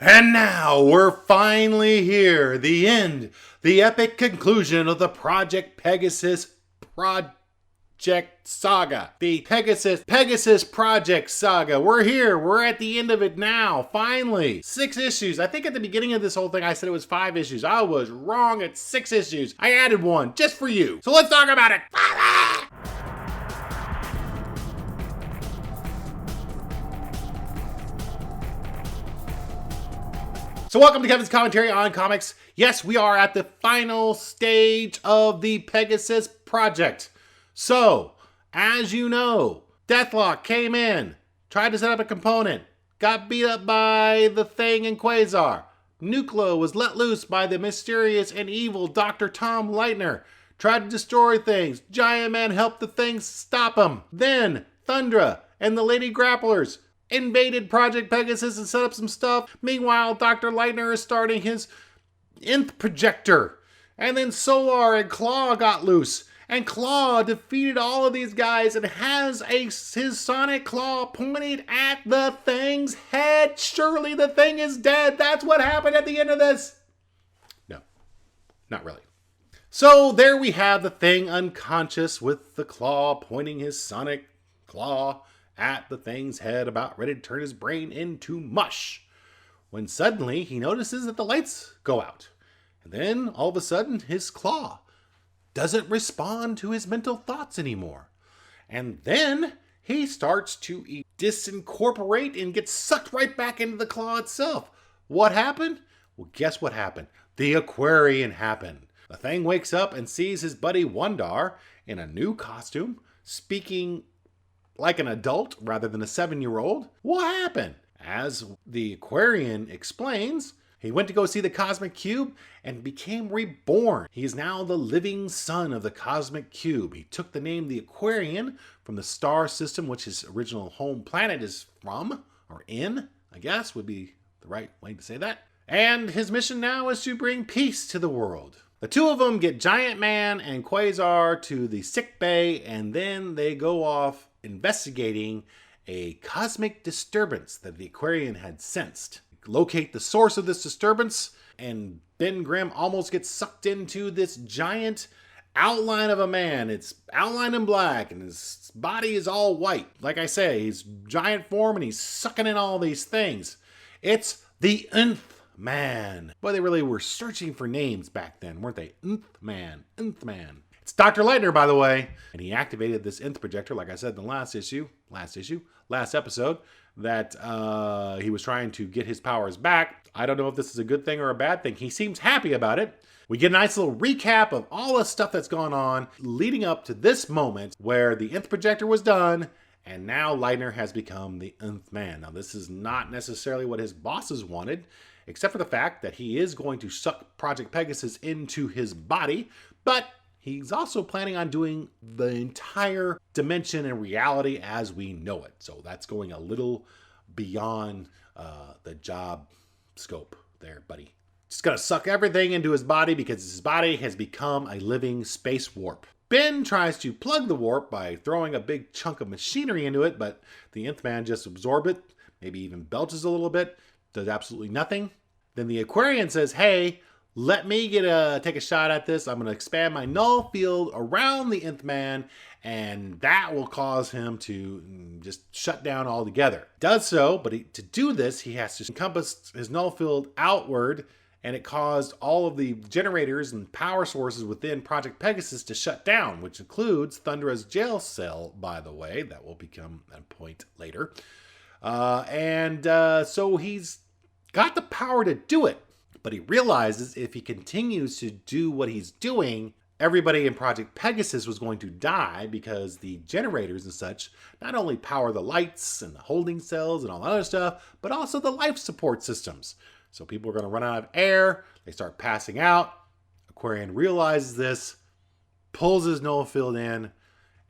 And now we're finally here. The end. The epic conclusion of the Project Pegasus Project Saga. The Pegasus Project Saga. We're here. We're at the end of it now. Finally. 6 issues. I think at the beginning of this whole thing I said it was 5 issues. I was wrong at 6 issues. I added one just for you. So let's talk about it. So welcome to Kevin's Commentary on Comics. Yes, we are at the final stage of the Pegasus Project. So, as you know, Deathlock came in, tried to set up a component, got beat up by the Thing and Quasar. Nucleus was let loose by the mysterious and evil Dr. Tom Leitner, tried to destroy things. Giant Man helped the Thing stop him. Then, Thundra and the Lady Grapplers invaded Project Pegasus and set up some stuff. Meanwhile, Dr. Leitner is starting his nth projector. And then Solar and Claw got loose. And Claw defeated all of these guys and has his sonic claw pointed at the Thing's head. Surely the Thing is dead. That's what happened at the end of this. No, not really. So there we have the Thing unconscious with the claw pointing his sonic claw at the Thing's head, about ready to turn his brain into mush, when suddenly he notices that the lights go out. And then, all of a sudden, his claw doesn't respond to his mental thoughts anymore. And then he starts to disincorporate and get sucked right back into the claw itself. What happened? Well, guess what happened? The Aquarian happened. The Thing wakes up and sees his buddy Wondar in a new costume, speaking like an adult rather than a 7-year-old. What happened? As the Aquarian explains, he went to go see the Cosmic Cube and became reborn. He is now the living son of the Cosmic Cube. He took the name the Aquarian from the star system which his original home planet is from, or in, I guess would be the right way to say that. And his mission now is to bring peace to the world. The two of them get Giant Man and Quasar to the sick bay, and then they go off investigating a cosmic disturbance that the Aquarian had sensed. Locate the source of this disturbance, and Ben Grimm almost gets sucked into this giant outline of a man. It's outlined in black, and his body is all white. Like I say, he's giant form, and he's sucking in all these things. It's the Nth Man. Boy, they really were searching for names back then, weren't they? Nth Man, Nth Man. It's Dr. Leitner, by the way, and he activated this nth projector, like I said in the last episode, that he was trying to get his powers back. I don't know if this is a good thing or a bad thing. He seems happy about it. We get a nice little recap of all the stuff that's gone on leading up to this moment where the nth projector was done, and now Leitner has become the nth man. Now, this is not necessarily what his bosses wanted, except for the fact that he is going to suck Project Pegasus into his body, but he's also planning on doing the entire dimension and reality as we know it. So that's going a little beyond the job scope there, buddy. Just gonna suck everything into his body because his body has become a living space warp. Ben tries to plug the warp by throwing a big chunk of machinery into it, but the Nth Man just absorbs it, maybe even belches a little bit, does absolutely nothing. Then the Aquarian says, hey, let me take a shot at this. I'm going to expand my null field around the Nth Man, and that will cause him to just shut down altogether. Does so, but to do this, he has to encompass his null field outward, and it caused all of the generators and power sources within Project Pegasus to shut down, which includes Thundra's jail cell, by the way. That will become a point later. So he's got the power to do it. But he realizes if he continues to do what he's doing, everybody in Project Pegasus was going to die because the generators and such not only power the lights and the holding cells and all that other stuff, but also the life support systems. So people are going to run out of air. They start passing out. Aquarian realizes this, pulls his null field in,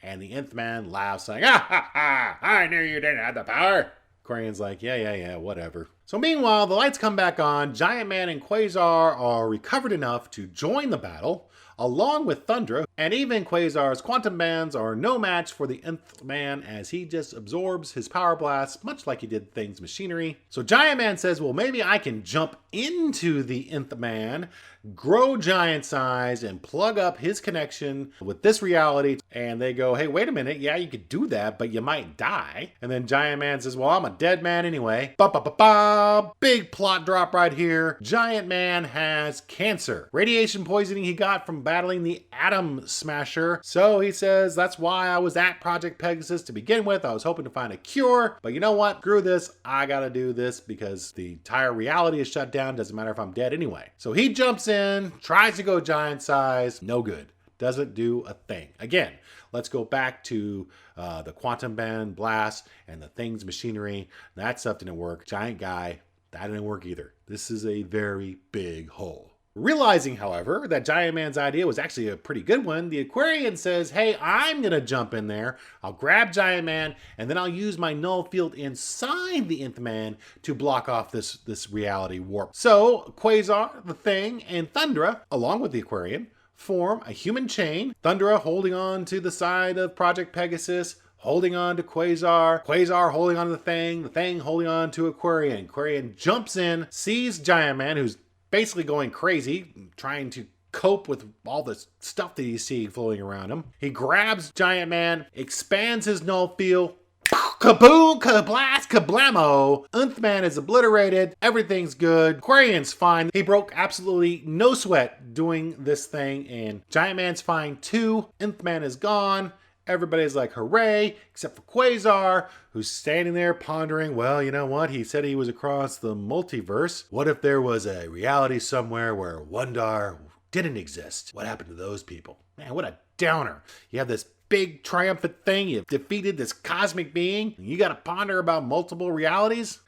and the Nth Man laughs saying, "Ah ha ha, I knew you didn't have the power." Aquarian's like, yeah, whatever. So meanwhile, the lights come back on. Giant Man and Quasar are recovered enough to join the battle. along with Thundra, and even Quasar's quantum bands are no match for the Nth Man as he just absorbs his power blast, much like he did Thing's machinery. So Giant Man says, well, maybe I can jump into the Nth Man, grow giant size, and plug up his connection with this reality. And they go, hey, wait a minute, yeah, you could do that, but you might die. And then Giant Man says, well, I'm a dead man anyway. Ba-ba-ba-ba! Big plot drop right here. Giant Man has cancer. Radiation poisoning he got from battling the Atom Smasher. So he says, that's why I was at Project Pegasus to begin with. I was hoping to find a cure, but you know what? Screw this. I gotta do this because the entire reality is shut down. Doesn't matter if I'm dead anyway. So he jumps in, tries to go giant size. No good. Doesn't do a thing. Again, let's go back to the quantum band blast and the Thing's machinery. That stuff didn't work. Giant guy, that didn't work either. This is a very big hole. Realizing, however, that Giant Man's idea was actually a pretty good one, the Aquarian says, hey, I'm gonna jump in there, I'll grab Giant Man, and then I'll use my null field inside the Nth Man to block off this reality warp. So Quasar, the Thing, and Thundra, along with the Aquarian, form a human chain. Thundra holding on to the side of Project Pegasus, holding on to Quasar, Quasar holding on to the Thing holding on to Aquarian. Aquarian jumps in, sees Giant Man, who's basically going crazy, trying to cope with all the stuff that he's seeing floating around him. He grabs Giant Man, expands his null field, kaboom, kablast, kablamo. Nth Man is obliterated. Everything's good. Aquarian's fine. He broke absolutely no sweat doing this thing, and Giant Man's fine too. Nth Man is gone. Everybody's like, hooray, except for Quasar, who's standing there pondering, well, you know what? He said he was across the multiverse. What if there was a reality somewhere where Wondar didn't exist? What happened to those people? Man, what a downer. You have this big triumphant thing. You've defeated this cosmic being. And you got to ponder about multiple realities.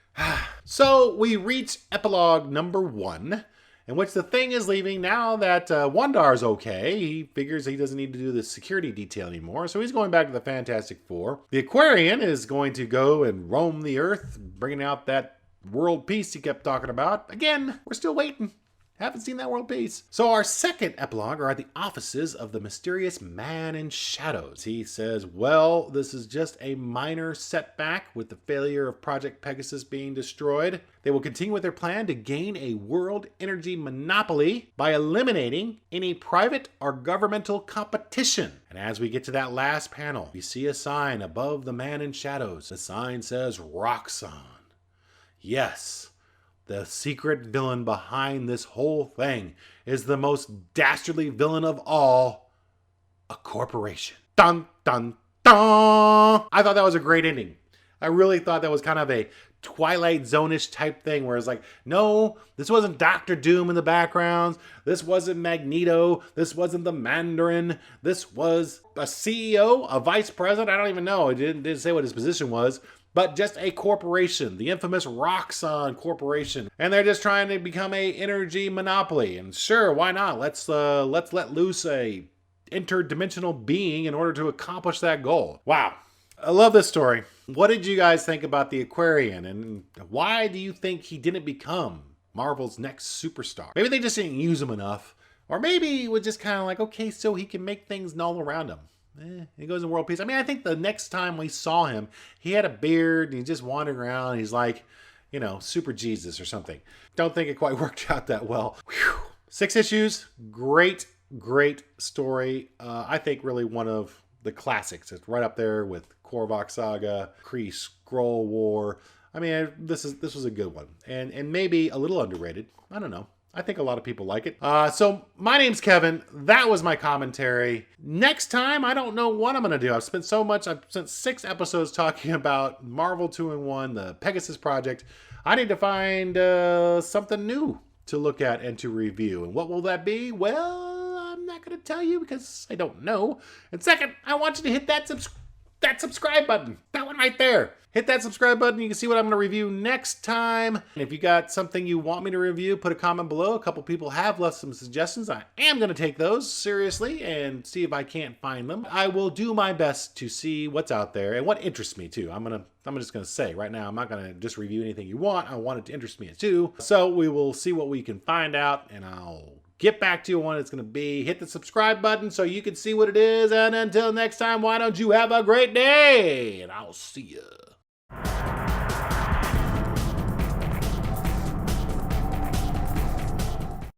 So we reach epilogue number 1. In which the Thing is leaving now that Wandar's okay. He figures he doesn't need to do the security detail anymore, so he's going back to the Fantastic Four. The Aquarian is going to go and roam the Earth, bringing out that world peace he kept talking about. Again, we're still waiting. Haven't seen that world peace. So our second epilogue are at the offices of the mysterious Man in Shadows. He says, well, this is just a minor setback with the failure of Project Pegasus being destroyed. They will continue with their plan to gain a world energy monopoly by eliminating any private or governmental competition. And as we get to that last panel, we see a sign above the Man in Shadows. The sign says Roxxon. Yes. The secret villain behind this whole thing is the most dastardly villain of all, a corporation. Dun, dun, dun! I thought that was a great ending. I really thought that was kind of a Twilight Zone-ish type thing where it's like, no, this wasn't Doctor Doom in the background. This wasn't Magneto. This wasn't the Mandarin. This was a CEO, a vice president. I don't even know. It didn't say what his position was. But just a corporation, the infamous Roxxon Corporation. And they're just trying to become a energy monopoly. And sure, why not? Let's let loose a interdimensional being in order to accomplish that goal. Wow. I love this story. What did you guys think about the Aquarian? And why do you think he didn't become Marvel's next superstar? Maybe they just didn't use him enough. Or maybe it was just kind of like, okay, so he can make things null around him. He goes in world peace. I mean, I think the next time we saw him, he had a beard and he's just wandering around. And he's like, you know, super Jesus or something. Don't think it quite worked out that well. Whew. 6 issues. Great, great story. I think really one of the classics. It's right up there with Korvac Saga, Kree Skrull War. I mean, this was a good one. And maybe a little underrated. I don't know. I think a lot of people like it. So my name's Kevin. That was my commentary. Next time, I don't know what I'm going to do. I've spent 6 episodes talking about Marvel 2-in-1, the Pegasus Project. I need to find something new to look at and to review. And what will that be? Well, I'm not going to tell you because I don't know. And second, I want you to hit that subscribe button. That one right there. Hit that subscribe button. You can see what I'm going to review next time. And if you got something you want me to review, put a comment below. A couple people have left some suggestions. I am going to take those seriously and see if I can't find them. I will do my best to see what's out there and what interests me too. I'm just going to say right now, I'm not going to just review anything you want. I want it to interest me too. So we will see what we can find out and I'll get back to you on what it's going to be. Hit the subscribe button so you can see what it is. And until next time, why don't you have a great day? And I'll see you.